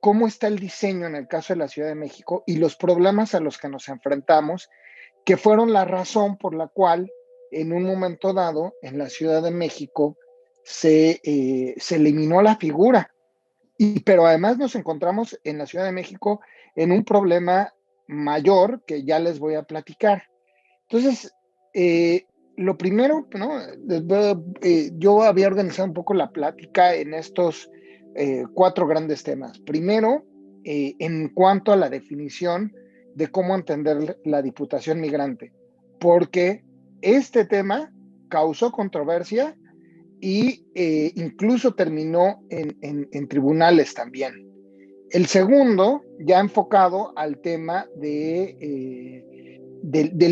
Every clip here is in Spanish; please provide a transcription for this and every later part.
cómo está el diseño en el caso de la Ciudad de México y los problemas a los que nos enfrentamos, que fueron la razón por la cual en un momento dado en la Ciudad de México se eliminó la figura. Pero además nos encontramos en la Ciudad de México en un problema mayor que ya les voy a platicar. Entonces, lo primero, ¿no? Yo había organizado un poco la plática en estos cuatro grandes temas. Primero, en cuanto a la definición de cómo entender la Diputación Migrante, porque este tema causó controversia y incluso terminó en tribunales también. El segundo, ya enfocado al tema del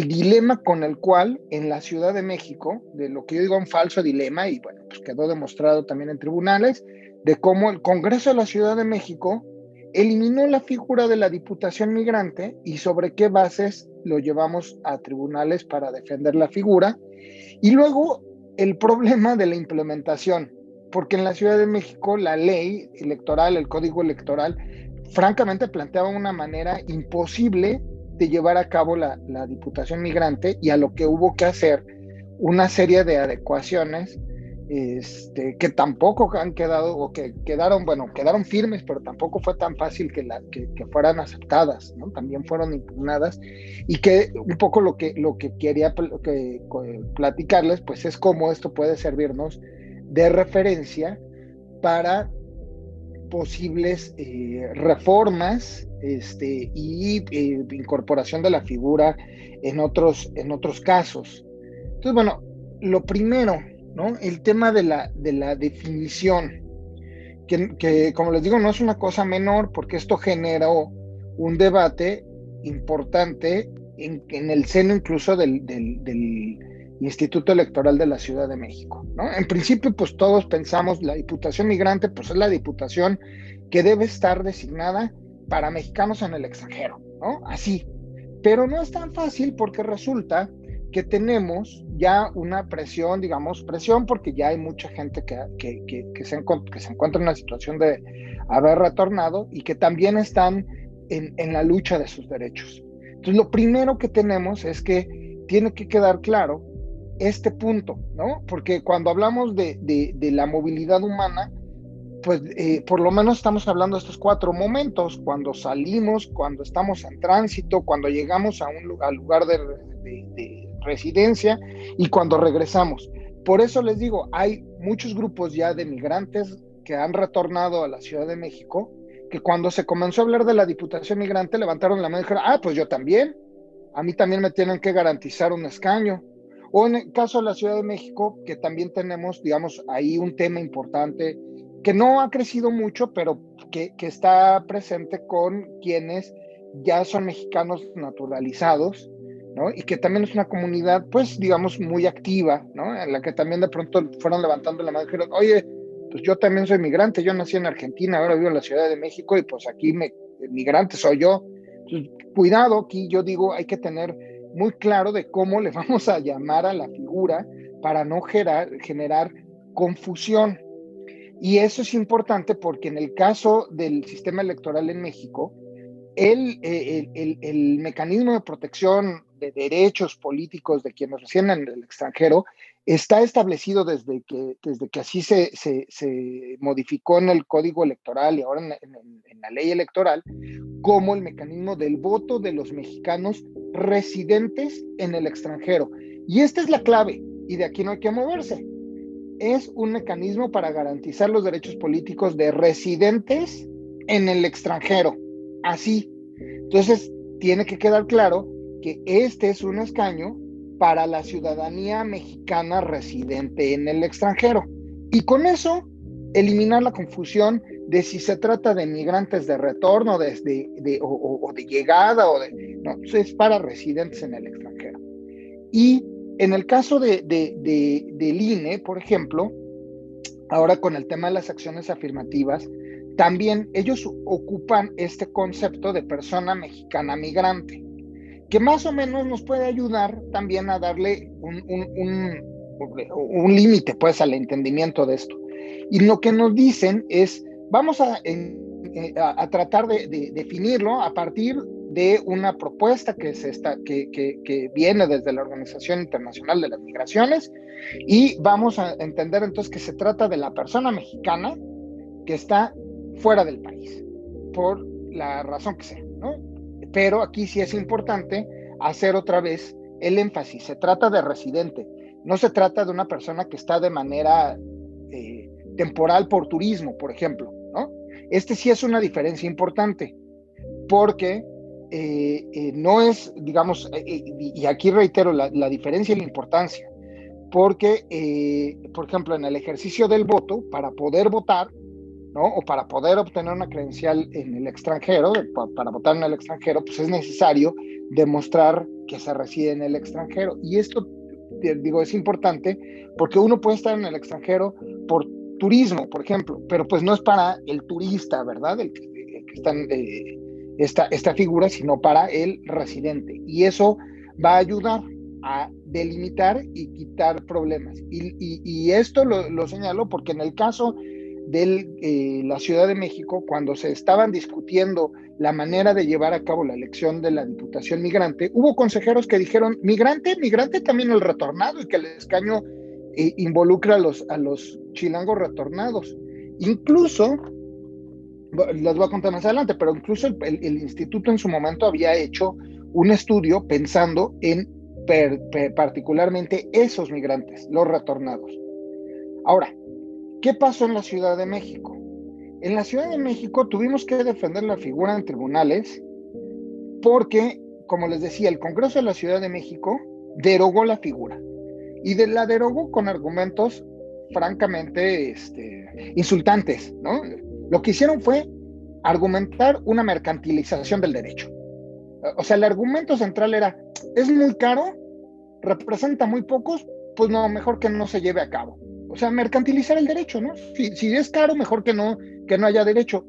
dilema con el cual en la Ciudad de México, de lo que yo digo un falso dilema, y bueno, pues quedó demostrado también en tribunales, de cómo el Congreso de la Ciudad de México eliminó la figura de la Diputación Migrante y sobre qué bases lo llevamos a tribunales para defender la figura. Y luego el problema de la implementación, porque en la Ciudad de México la ley electoral, el código electoral, francamente planteaba una manera imposible de llevar a cabo la Diputación Migrante y a lo que hubo que hacer una serie de adecuaciones que tampoco han quedado, o que quedaron, bueno, quedaron firmes, pero tampoco fue tan fácil que fueran aceptadas, ¿no? También fueron impugnadas, y que un poco lo que quería platicarles, pues es cómo esto puede servirnos de referencia para posibles reformas y incorporación de la figura en otros casos. Entonces, bueno, lo primero, ¿no? El tema de la definición, que como les digo, no es una cosa menor, porque esto generó un debate importante en el seno incluso del Instituto Electoral de la Ciudad de México, ¿no? En principio, pues todos pensamos la Diputación Migrante, pues es la diputación que debe estar designada para mexicanos en el extranjero, ¿no? Así. Pero no es tan fácil, porque resulta que tenemos ya una presión, digamos, presión porque ya hay mucha gente que se encuentra en una situación de haber retornado y que también están en la lucha de sus derechos. Entonces, lo primero que tenemos es que tiene que quedar claro este punto, ¿no? Porque cuando hablamos de la movilidad humana, pues por lo menos estamos hablando de estos cuatro momentos: cuando salimos, cuando estamos en tránsito, cuando llegamos al lugar de residencia y cuando regresamos. Por eso les digo, hay muchos grupos ya de migrantes que han retornado a la Ciudad de México, que cuando se comenzó a hablar de la Diputación Migrante levantaron la mano y dijeron, pues yo también, a mí también me tienen que garantizar un escaño. O en el caso de la Ciudad de México, que también tenemos, digamos, ahí un tema importante que no ha crecido mucho, pero que está presente con quienes ya son mexicanos naturalizados, ¿no? Y que también es una comunidad, pues, digamos, muy activa, ¿no? En la que también de pronto fueron levantando la mano y dijeron, oye, pues yo también soy migrante, yo nací en Argentina, ahora vivo en la Ciudad de México y pues aquí migrante soy yo. Entonces, cuidado, aquí yo digo, hay que tener muy claro de cómo le vamos a llamar a la figura para no generar confusión. Y eso es importante porque en el caso del sistema electoral en México, el mecanismo de protección de derechos políticos de quienes residen en el extranjero está establecido desde que así se modificó en el Código Electoral y ahora en la ley electoral, como el mecanismo del voto de los mexicanos residentes en el extranjero. Y esta es la clave, y de aquí no hay que moverse. Es un mecanismo para garantizar los derechos políticos de residentes en el extranjero. Así. Entonces, tiene que quedar claro que este es un escaño para la ciudadanía mexicana residente en el extranjero. Y con eso, eliminar la confusión de si se trata de migrantes de retorno o de llegada, no, es para residentes en el extranjero. Y en el caso del INE, por ejemplo, ahora con el tema de las acciones afirmativas, también ellos ocupan este concepto de persona mexicana migrante, que más o menos nos puede ayudar también a darle un límite, pues, al entendimiento de esto. Y lo que nos dicen es, vamos a a tratar de definirlo a partir de una propuesta que viene desde la Organización Internacional de las Migraciones, y vamos a entender entonces que se trata de la persona mexicana que está fuera del país, por la razón que sea, ¿no? Pero aquí sí es importante hacer otra vez el énfasis: se trata de residente, no se trata de una persona que está de manera temporal por turismo, por ejemplo, ¿no? Sí es una diferencia importante, porque no es, digamos, y aquí reitero la diferencia y la importancia, porque, por ejemplo, en el ejercicio del voto, para poder votar, ¿no? O para poder obtener una credencial en el extranjero, para votar en el extranjero, pues es necesario demostrar que se reside en el extranjero. Y esto, digo, es importante porque uno puede estar en el extranjero por turismo, por ejemplo, pero pues no es para el turista, ¿verdad? El que está en esta figura, sino para el residente. Y eso va a ayudar a delimitar y quitar problemas. Y esto lo señalo porque en el caso de la Ciudad de México, cuando se estaban discutiendo la manera de llevar a cabo la elección de la Diputación Migrante, hubo consejeros que dijeron: migrante también el retornado, y que el escaño involucra a los chilangos retornados. Incluso, les voy a contar más adelante, pero incluso el instituto en su momento había hecho un estudio pensando en particularmente esos migrantes, los retornados. Ahora, ¿qué pasó en la Ciudad de México? En la Ciudad de México tuvimos que defender la figura en tribunales porque, como les decía, el Congreso de la Ciudad de México derogó la figura, y la derogó con argumentos francamente insultantes, ¿no? Lo que hicieron fue argumentar una mercantilización del derecho. O sea, el argumento central era: es muy caro, representa muy pocos, pues no, mejor que no se lleve a cabo. O sea, mercantilizar el derecho, ¿no? Si es caro, mejor que no haya derecho,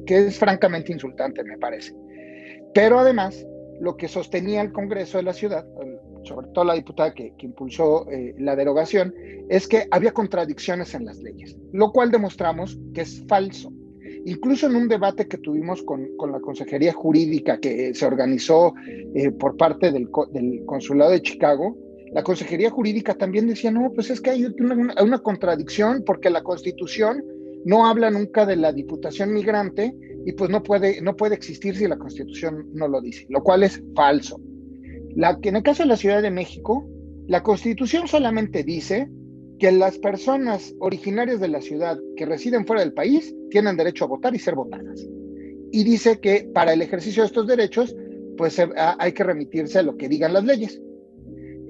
que es francamente insultante, me parece. Pero además, lo que sostenía el Congreso de la Ciudad, sobre todo la diputada que impulsó la derogación, es que había contradicciones en las leyes, lo cual demostramos que es falso. Incluso en un debate que tuvimos con la Consejería Jurídica que se organizó por parte del Consulado de Chicago, la Consejería Jurídica también decía: no, pues es que hay una contradicción, porque la Constitución no habla nunca de la Diputación Migrante, y pues no puede existir si la Constitución no lo dice, lo cual es falso. En el caso de la Ciudad de México, la Constitución solamente dice que las personas originarias de la ciudad que residen fuera del país tienen derecho a votar y ser votadas. Y dice que para el ejercicio de estos derechos, pues hay que remitirse a lo que digan las leyes.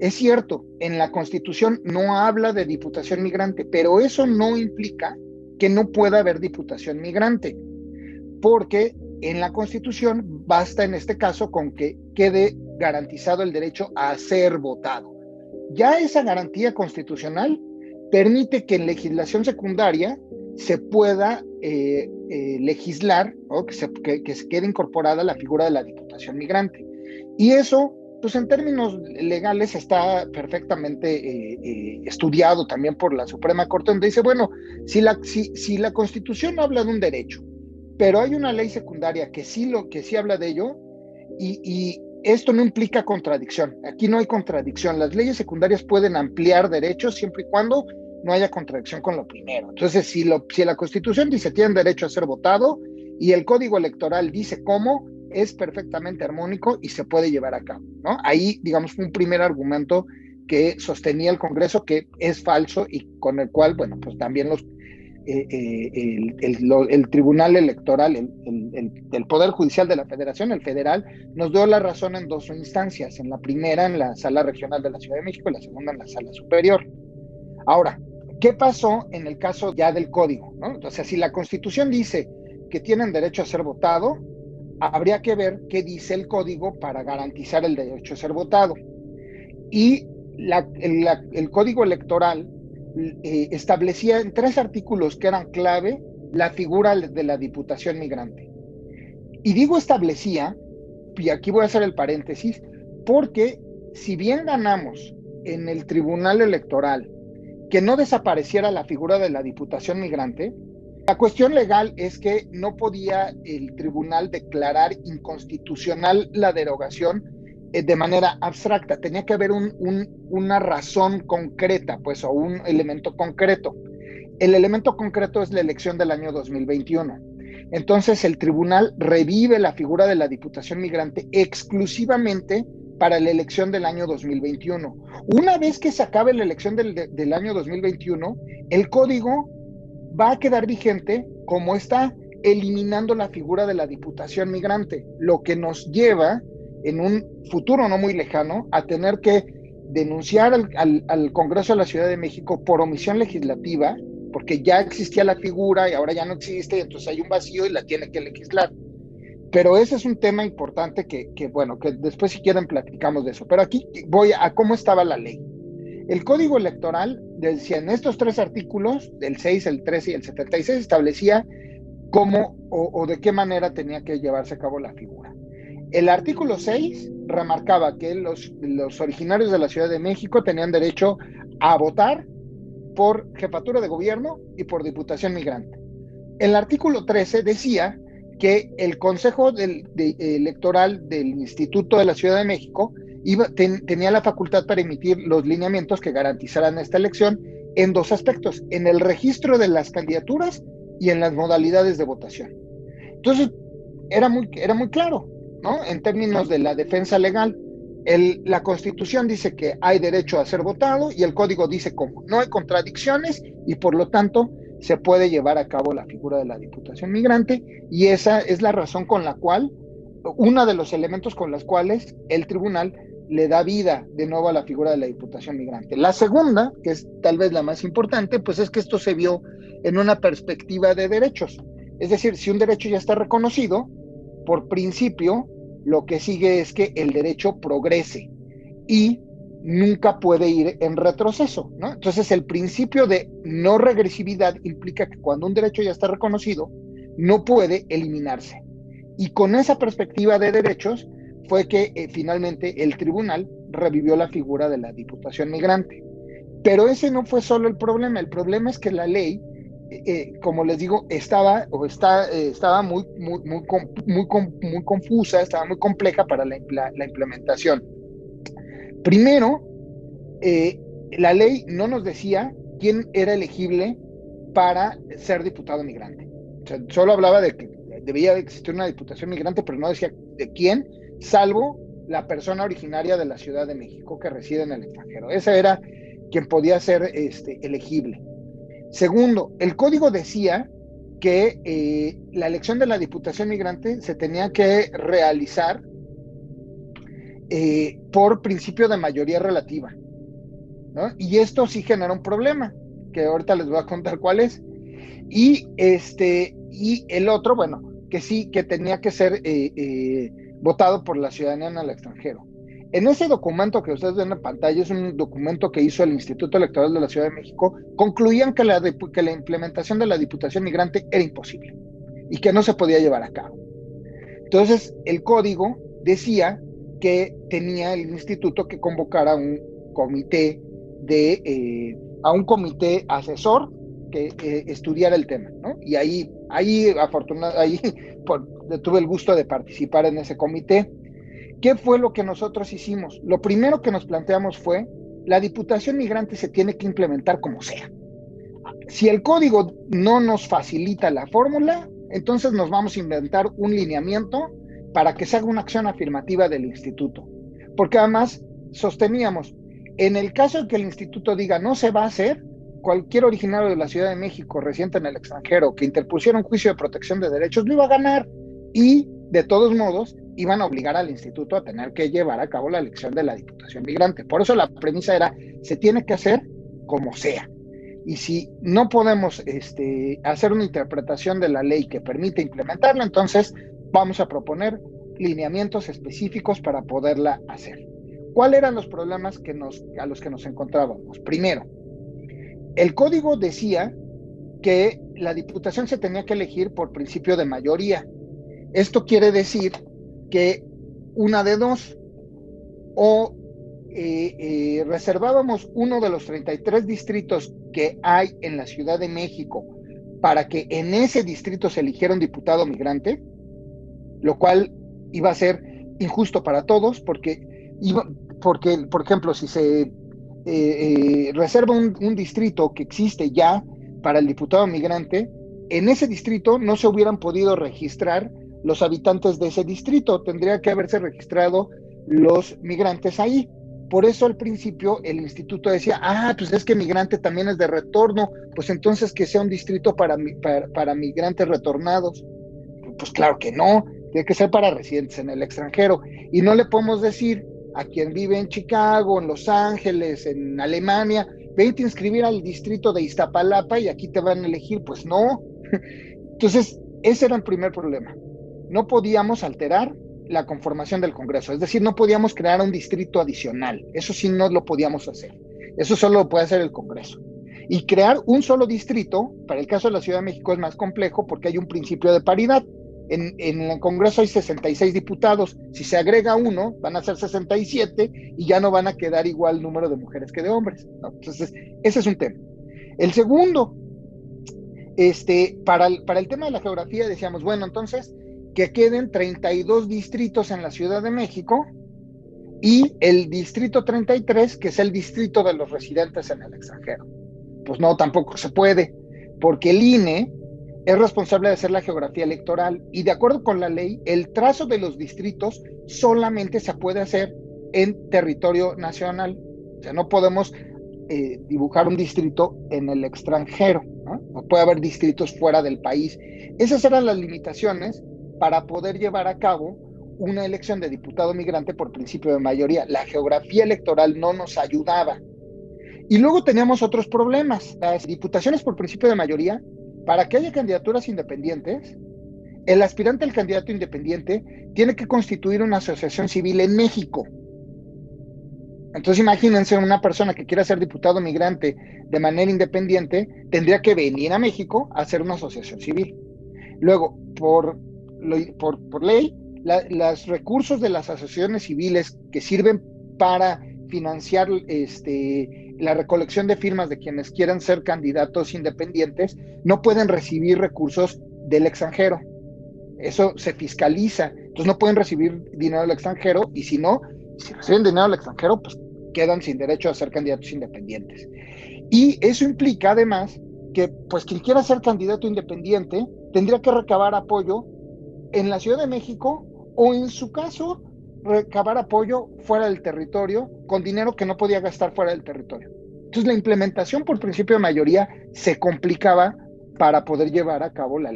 Es cierto, en la Constitución no habla de diputación migrante, pero eso no implica que no pueda haber diputación migrante, porque en la Constitución basta en este caso con que quede garantizado el derecho a ser votado. Ya esa garantía constitucional permite que en legislación secundaria se pueda legislar, ¿no? que se quede incorporada la figura de la diputación migrante. Y eso, pues en términos legales, está perfectamente estudiado también por la Suprema Corte, donde dice: bueno, si la Constitución habla de un derecho, pero hay una ley secundaria que sí habla de ello, y esto no implica contradicción. Aquí no hay contradicción. Las leyes secundarias pueden ampliar derechos siempre y cuando no haya contradicción con lo primero. Entonces, si la Constitución dice tienen derecho a ser votado y el Código Electoral dice cómo, es perfectamente armónico y se puede llevar a cabo, ¿no? Ahí, digamos, un primer argumento que sostenía el Congreso, que es falso y con el cual, bueno, pues también el Tribunal Electoral, el Poder Judicial de la Federación, el federal, nos dio la razón en dos instancias: en la primera en la Sala Regional de la Ciudad de México y la segunda en la Sala Superior. Ahora, ¿qué pasó en el caso ya del Código, ¿no? O sea, si la Constitución dice que tienen derecho a ser votado, habría que ver qué dice el Código para garantizar el derecho a ser votado. Y el Código Electoral establecía en 3 artículos que eran clave la figura de la diputación migrante. Y digo establecía, y aquí voy a hacer el paréntesis, porque si bien ganamos en el Tribunal Electoral que no desapareciera la figura de la diputación migrante, La cuestión legal es que no podía el tribunal declarar inconstitucional la derogación de manera abstracta. Tenía que haber una razón concreta, pues, o un elemento concreto. El elemento concreto es la elección del año 2021. Entonces, el tribunal revive la figura de la Diputación Migrante exclusivamente para la elección del año 2021. Una vez que se acabe la elección del año 2021, el código va a quedar vigente como está, eliminando la figura de la Diputación Migrante, lo que nos lleva en un futuro no muy lejano a tener que denunciar al Congreso de la Ciudad de México por omisión legislativa, porque ya existía la figura y ahora ya no existe, y entonces hay un vacío y la tiene que legislar. Pero ese es un tema importante bueno, que después si quieren platicamos de eso. Pero aquí voy a cómo estaba la ley. El Código Electoral decía en estos 3 artículos, del 6, el 13 y el 76, establecía cómo o de qué manera tenía que llevarse a cabo la figura. El artículo 6 remarcaba que los originarios de la Ciudad de México tenían derecho a votar por jefatura de gobierno y por diputación migrante. El artículo 13 decía que el Consejo Electoral del Instituto de la Ciudad de México tenía la facultad para emitir los lineamientos que garantizaran esta elección en 2 aspectos, en el registro de las candidaturas y en las modalidades de votación. Entonces, era muy claro, ¿no? En términos de la defensa legal. La Constitución dice que hay derecho a ser votado y el Código dice cómo. No hay contradicciones y por lo tanto se puede llevar a cabo la figura de la Diputación Migrante, y esa es la razón con la cual, uno de los elementos con los cuales el tribunal le da vida de nuevo a la figura de la Diputación Migrante. La segunda, que es tal vez la más importante, pues es que esto se vio en una perspectiva de derechos. Es decir, si un derecho ya está reconocido, por principio, lo que sigue es que el derecho progrese y nunca puede ir en retroceso, ¿no? Entonces, el principio de no regresividad implica que cuando un derecho ya está reconocido, no puede eliminarse. Y con esa perspectiva de derechos fue que finalmente el tribunal revivió la figura de la Diputación Migrante. Pero ese no fue solo el problema es que la ley, como les digo, estaba muy confusa, estaba muy compleja para la implementación. Primero, la ley no nos decía quién era elegible para ser diputado migrante. O sea, solo hablaba de que debía existir una diputación migrante, pero no decía de quién, salvo la persona originaria de la Ciudad de México que reside en el extranjero. Ese era quien podía ser elegible. Segundo, el código decía que la elección de la diputación migrante se tenía que realizar por principio de mayoría relativa, ¿no? Y esto sí genera un problema, que ahorita les voy a contar cuál es. Y el otro, bueno, que sí, que tenía que ser votado por la ciudadanía en el extranjero. En ese documento que ustedes ven en pantalla, es un documento que hizo el Instituto Electoral de la Ciudad de México, concluían que la implementación de la Diputación Migrante era imposible y que no se podía llevar a cabo. Entonces, el código decía que tenía el instituto que convocar a un comité asesor que estudiara el tema, ¿no? Y ahí tuve el gusto de participar en ese comité. ¿Qué fue lo que nosotros hicimos? Lo primero que nos planteamos fue, la Diputación Migrante se tiene que implementar como sea. Si el código no nos facilita la fórmula, entonces nos vamos a inventar un lineamiento para que se haga una acción afirmativa del instituto. Porque además sosteníamos, en el caso de que el instituto diga no se va a hacer, cualquier originario de la Ciudad de México residente en el extranjero que interpusiera un juicio de protección de derechos lo iba a ganar, y de todos modos iban a obligar al instituto a tener que llevar a cabo la elección de la Diputación Migrante. Por eso la premisa era, se tiene que hacer como sea. Y si no podemos hacer una interpretación de la ley que permite implementarla, entonces vamos a proponer lineamientos específicos para poderla hacer. ¿Cuáles eran los problemas a los que nos encontrábamos? Primero, el código decía que la diputación se tenía que elegir por principio de mayoría. Esto quiere decir que una de dos, o reservábamos uno de los 33 distritos que hay en la Ciudad de México para que en ese distrito se eligiera un diputado migrante, lo cual iba a ser injusto para todos, porque por ejemplo, si se reserva un distrito que existe ya para el diputado migrante, en ese distrito no se hubieran podido registrar los habitantes de ese distrito, tendría que haberse registrado los migrantes ahí. Por eso al principio el instituto decía, pues es que migrante también es de retorno, pues entonces que sea un distrito para migrantes retornados. Pues claro que no, tiene que ser para residentes en el extranjero. Y no le podemos decir a quien vive en Chicago, en Los Ángeles, en Alemania, vente a inscribir al distrito de Iztapalapa y aquí te van a elegir. Pues no. Entonces, ese era el primer problema. No podíamos alterar la conformación del Congreso, es decir, no podíamos crear un distrito adicional. Eso sí no lo podíamos hacer. Eso solo lo puede hacer el Congreso. Y crear un solo distrito, para el caso de la Ciudad de México es más complejo porque hay un principio de paridad. En el Congreso hay 66 diputados, si se agrega uno van a ser 67 y ya no van a quedar igual número de mujeres que de hombres, ¿no? Entonces, ese es un tema. El segundo, para el tema de la geografía decíamos, bueno, entonces que queden 32 distritos en la Ciudad de México y el distrito 33, que es el distrito de los residentes en el extranjero. Pues no, tampoco se puede, porque el INE es responsable de hacer la geografía electoral y de acuerdo con la ley, el trazo de los distritos solamente se puede hacer en territorio nacional. O sea, no podemos dibujar un distrito en el extranjero, ¿no? No puede haber distritos fuera del país. Esas eran las limitaciones para poder llevar a cabo una elección de diputado migrante por principio de mayoría. La geografía electoral no nos ayudaba. Y luego teníamos otros problemas. Las diputaciones por principio de mayoría, para que haya candidaturas independientes, el aspirante al candidato independiente tiene que constituir una asociación civil en México. Entonces imagínense una persona que quiera ser diputado migrante de manera independiente, tendría que venir a México a hacer una asociación civil. Luego, por ley, los recursos de las asociaciones civiles que sirven para financiar la recolección de firmas de quienes quieran ser candidatos independientes no pueden recibir recursos del extranjero. Eso se fiscaliza. Entonces no pueden recibir dinero del extranjero y si reciben dinero del extranjero, pues quedan sin derecho a ser candidatos independientes. Y eso implica además que pues quien quiera ser candidato independiente tendría que recabar apoyo en la Ciudad de México o en su caso recabar apoyo fuera del territorio con dinero que no podía gastar fuera del territorio. Entonces la implementación por principio de mayoría se complicaba para poder llevar a cabo la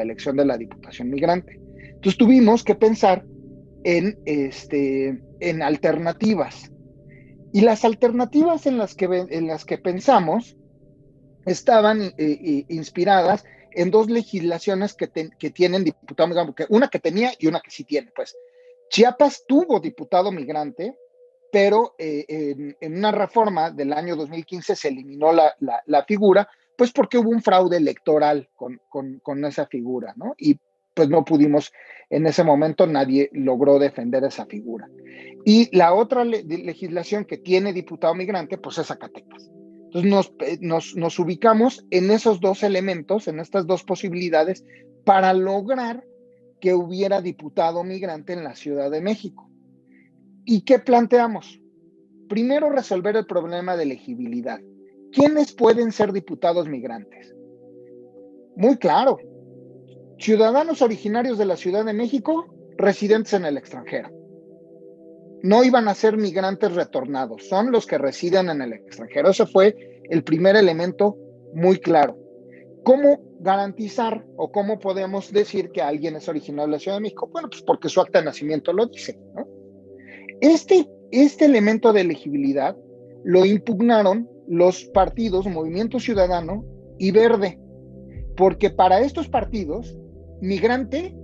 elección de la diputación migrante. Entonces tuvimos que pensar en alternativas. Y las alternativas en las que pensamos estaban inspiradas en dos legislaciones que tienen diputado migrante, una que tenía y una que sí tiene. Pues Chiapas tuvo diputado migrante, pero en una reforma del año 2015 se eliminó la figura, pues porque hubo un fraude electoral con esa figura, ¿no? Y pues no pudimos, en ese momento nadie logró defender esa figura. Y la otra legislación que tiene diputado migrante, pues es Zacatecas. Entonces nos ubicamos en esos dos elementos, en estas dos posibilidades, para lograr que hubiera diputado migrante en la Ciudad de México. ¿Y qué planteamos? Primero, resolver el problema de elegibilidad. ¿Quiénes pueden ser diputados migrantes? Muy claro. Ciudadanos originarios de la Ciudad de México, residentes en el extranjero. No iban a ser migrantes retornados, son los que residen en el extranjero. Ese fue el primer elemento muy claro. ¿Cómo garantizar o cómo podemos decir que alguien es originario de la Ciudad de México? Bueno, pues porque su acta de nacimiento lo dice, ¿no? Este elemento de elegibilidad lo impugnaron los partidos Movimiento Ciudadano y Verde, porque para estos partidos, migrante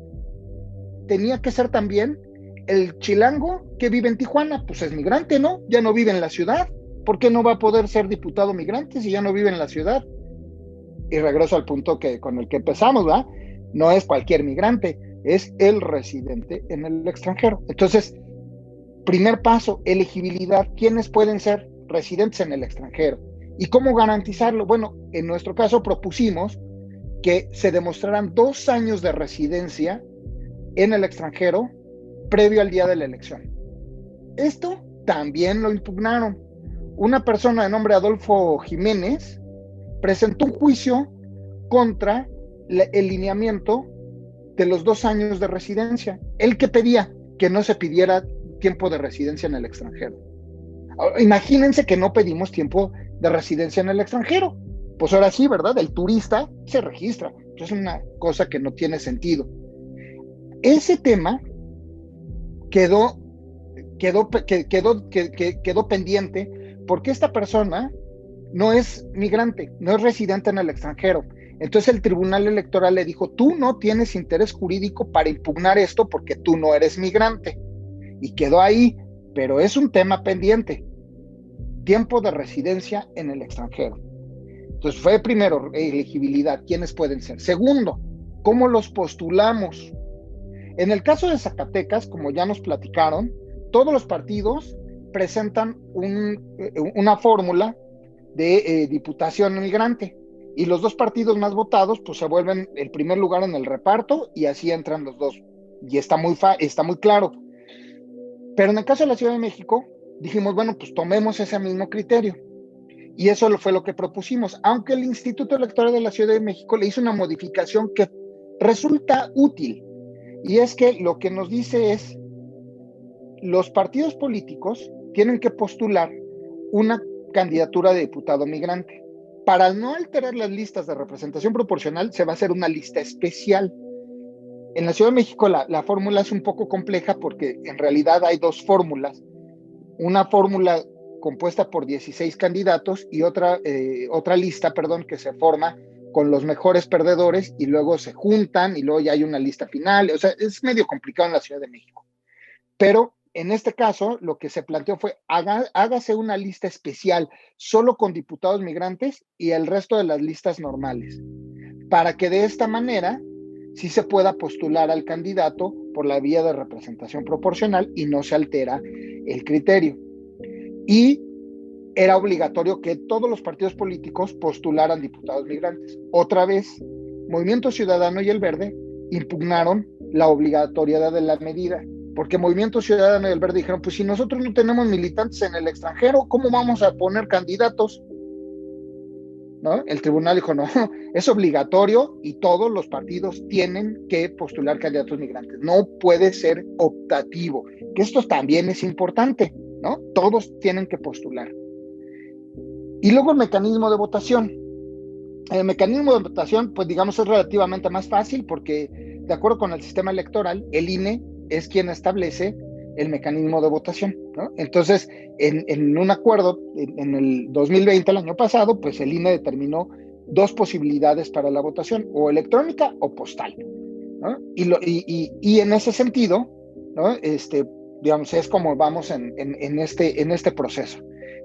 tenía que ser también el chilango que vive en Tijuana, pues es migrante, ¿no? Ya no vive en la ciudad. ¿Por qué no va a poder ser diputado migrante si ya no vive en la ciudad? Y regreso al punto con el que empezamos, ¿verdad? No es cualquier migrante, es el residente en el extranjero. Entonces, primer paso, elegibilidad. ¿Quiénes pueden ser residentes en el extranjero? ¿Y cómo garantizarlo? Bueno, en nuestro caso propusimos que se demostraran 2 años de residencia en el extranjero previo al día de la elección. Esto también lo impugnaron. Una persona de nombre Adolfo Jiménez presentó un juicio contra el lineamiento de los 2 años de residencia. Él que pedía que no se pidiera tiempo de residencia en el extranjero. Ahora, imagínense que no pedimos tiempo de residencia en el extranjero. Pues ahora sí, ¿verdad? El turista se registra. Es una cosa que no tiene sentido. Ese tema quedó pendiente porque esta persona no es migrante, no es residente en el extranjero. Entonces el Tribunal Electoral le dijo, tú no tienes interés jurídico para impugnar esto porque tú no eres migrante. Y quedó ahí, pero es un tema pendiente. Tiempo de residencia en el extranjero. Entonces fue primero elegibilidad, quiénes pueden ser. Segundo, ¿cómo los postulamos? En el caso de Zacatecas, como ya nos platicaron, todos los partidos presentan una fórmula de diputación migrante y los 2 partidos más votados pues se vuelven el primer lugar en el reparto y así entran los 2 y está muy claro. Pero en el caso de la Ciudad de México dijimos, bueno, pues tomemos ese mismo criterio y eso fue lo que propusimos, aunque el Instituto Electoral de la Ciudad de México le hizo una modificación que resulta útil y es que lo que nos dice es los partidos políticos tienen que postular una candidatura de diputado migrante. Para no alterar las listas de representación proporcional, se va a hacer una lista especial. En la Ciudad de México la fórmula es un poco compleja porque en realidad hay 2 fórmulas. Una fórmula compuesta por 16 candidatos y otra lista, que se forma con los mejores perdedores y luego se juntan y luego ya hay una lista final. O sea, es medio complicado en la Ciudad de México. Pero en este caso, lo que se planteó fue, hágase una lista especial solo con diputados migrantes y el resto de las listas normales, para que de esta manera sí se pueda postular al candidato por la vía de representación proporcional y no se altera el criterio. Y era obligatorio que todos los partidos políticos postularan diputados migrantes. Otra vez, Movimiento Ciudadano y el Verde impugnaron la obligatoriedad de la medida, porque Movimiento Ciudadano y el Verde dijeron, pues si nosotros no tenemos militantes en el extranjero, ¿cómo vamos a poner candidatos? ¿No? El tribunal dijo, no, es obligatorio y todos los partidos tienen que postular candidatos migrantes, no puede ser optativo, que esto también es importante, ¿no? Todos tienen que postular. Y luego el mecanismo de votación. El mecanismo de votación, pues digamos, es relativamente más fácil porque de acuerdo con el sistema electoral, el INE es quien establece el mecanismo de votación, ¿no? Entonces, en un acuerdo en el 2020, el año pasado, pues el INE determinó 2 posibilidades para la votación, o electrónica o postal, ¿no? Y en ese sentido, ¿no? Digamos, es como vamos en este proceso.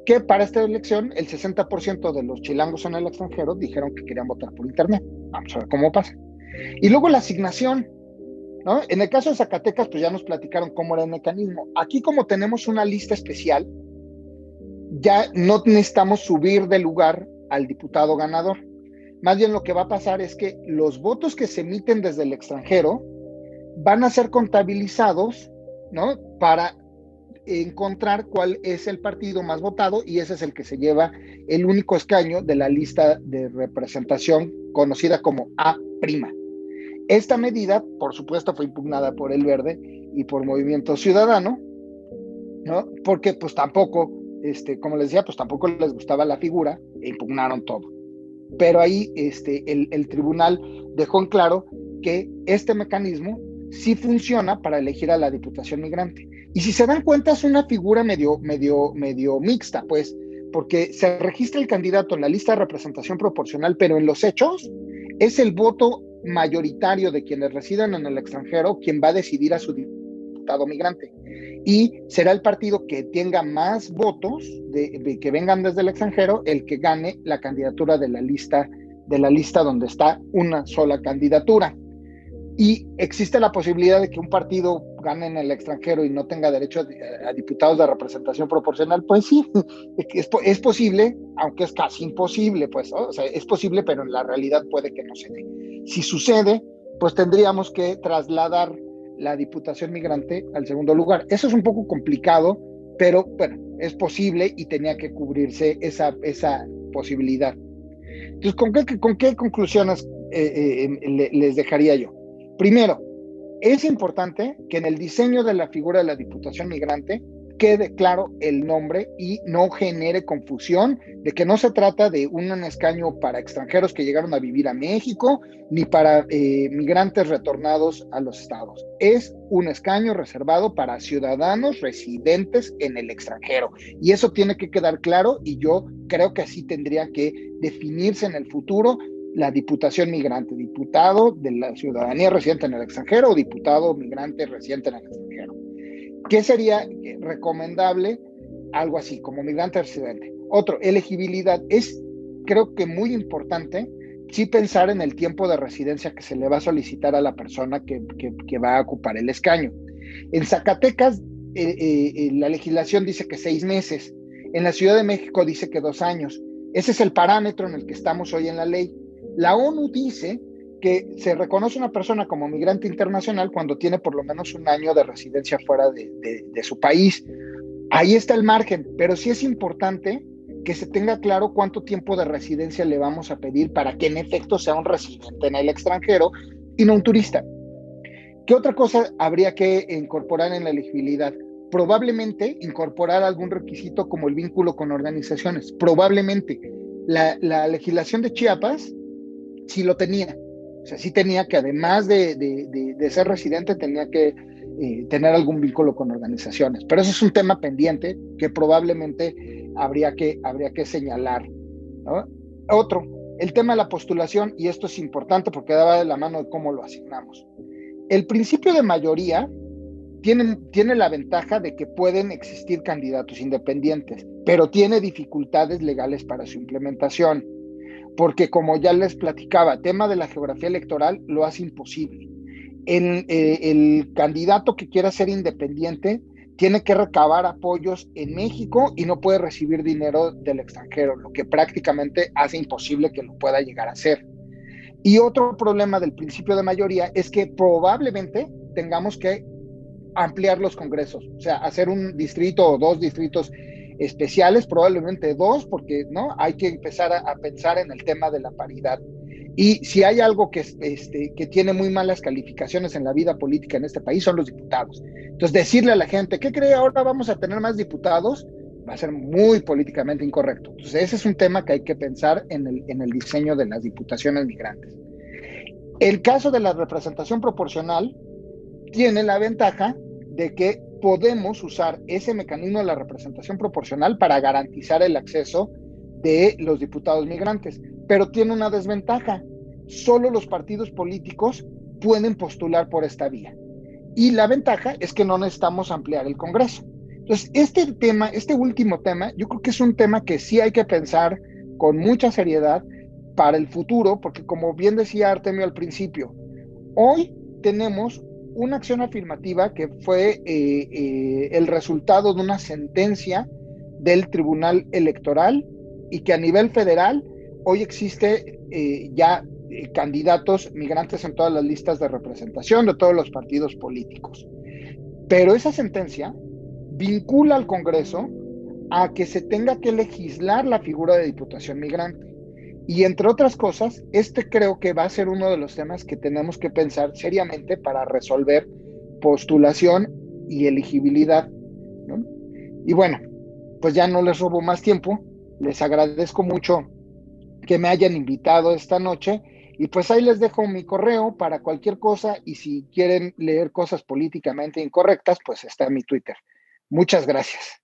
Que para esta elección, el 60% de los chilangos en el extranjero dijeron que querían votar por internet. Vamos a ver cómo pasa. Y luego la asignación, ¿no? En el caso de Zacatecas, pues ya nos platicaron cómo era el mecanismo. Aquí, como tenemos una lista especial, ya no necesitamos subir de lugar al diputado ganador. Más bien lo que va a pasar es que los votos que se emiten desde el extranjero van a ser contabilizados, ¿no? Para encontrar cuál es el partido más votado y ese es el que se lleva el único escaño de la lista de representación conocida como A'. Esta medida, por supuesto, fue impugnada por el Verde y por Movimiento Ciudadano, ¿no? Porque pues tampoco, como les decía, pues tampoco les gustaba la figura e impugnaron todo. Pero ahí el tribunal dejó en claro que este mecanismo sí funciona para elegir a la diputación migrante. Y si se dan cuenta, es una figura medio mixta, pues, porque se registra el candidato en la lista de representación proporcional, pero en los hechos es el voto mayoritario de quienes residen en el extranjero quien va a decidir a su diputado migrante. Y será el partido que tenga más votos de que vengan desde el extranjero el que gane la candidatura de la lista donde está una sola candidatura. Y existe la posibilidad de que un partido gane en el extranjero y no tenga derecho a diputados de representación proporcional. Pues sí, es posible, aunque es casi imposible, pues, ¿no? O sea, es posible, pero en la realidad puede que no se dé. Si sucede, pues tendríamos que trasladar la diputación migrante al segundo lugar. Eso es un poco complicado, pero bueno, es posible y tenía que cubrirse esa posibilidad. Entonces, ¿con qué conclusiones les dejaría yo? Primero, es importante que en el diseño de la figura de la diputación migrante quede claro el nombre y no genere confusión de que no se trata de un escaño para extranjeros que llegaron a vivir a México ni para migrantes retornados a los estados. Es un escaño reservado para ciudadanos residentes en el extranjero y eso tiene que quedar claro y yo creo que así tendría que definirse en el futuro la diputación migrante, diputado de la ciudadanía residente en el extranjero o diputado migrante residente en el extranjero. ¿Qué sería recomendable? Algo así, como migrante residente. Otro, elegibilidad. Es, creo que muy importante, sí pensar en el tiempo de residencia que se le va a solicitar a la persona que va a ocupar el escaño. En Zacatecas, la legislación dice que 6 meses. En la Ciudad de México dice que 2 años. Ese es el parámetro en el que estamos hoy en la ley. La ONU dice que se reconoce una persona como migrante internacional cuando tiene por lo menos 1 año de residencia fuera de su país. Ahí está el margen, pero sí es importante que se tenga claro cuánto tiempo de residencia le vamos a pedir para que en efecto sea un residente en el extranjero y no un turista. ¿Qué otra cosa habría que incorporar en la elegibilidad? Probablemente incorporar algún requisito como el vínculo con organizaciones. Probablemente. La legislación de Chiapas sí lo tenía. O sea, sí tenía que, además de ser residente, tenía que tener algún vínculo con organizaciones. Pero eso es un tema pendiente que probablemente habría que señalar, ¿no? Otro, el tema de la postulación, y esto es importante porque daba de la mano de cómo lo asignamos. El principio de mayoría tiene la ventaja de que pueden existir candidatos independientes, pero tiene dificultades legales para su implementación. Porque como ya les platicaba, el tema de la geografía electoral lo hace imposible. El candidato que quiera ser independiente tiene que recabar apoyos en México y no puede recibir dinero del extranjero, lo que prácticamente hace imposible que lo pueda llegar a hacer. Y otro problema del principio de mayoría es que probablemente tengamos que ampliar los congresos, o sea, hacer un distrito o 2 distritos especiales, probablemente 2, porque no hay que empezar a pensar en el tema de la paridad. Y si hay algo que tiene muy malas calificaciones en la vida política en este país, son los diputados. Entonces, decirle a la gente, ¿qué cree? Ahora vamos a tener más diputados, va a ser muy políticamente incorrecto. Entonces, ese es un tema que hay que pensar en el diseño de las diputaciones migrantes. El caso de la representación proporcional tiene la ventaja de que podemos usar ese mecanismo de la representación proporcional para garantizar el acceso de los diputados migrantes, pero tiene una desventaja. Solo los partidos políticos pueden postular por esta vía. Y la ventaja es que no necesitamos ampliar el Congreso. Entonces, este último tema, yo creo que es un tema que sí hay que pensar con mucha seriedad para el futuro, porque como bien decía Artemio al principio, hoy tenemos una acción afirmativa que fue el resultado de una sentencia del Tribunal Electoral y que a nivel federal hoy existe ya candidatos migrantes en todas las listas de representación de todos los partidos políticos. Pero esa sentencia vincula al Congreso a que se tenga que legislar la figura de diputación migrante. Y entre otras cosas, creo que va a ser uno de los temas que tenemos que pensar seriamente para resolver postulación y elegibilidad, ¿no? Y bueno, pues ya no les robo más tiempo, les agradezco mucho que me hayan invitado esta noche y pues ahí les dejo mi correo para cualquier cosa y si quieren leer cosas políticamente incorrectas, pues está mi Twitter. Muchas gracias.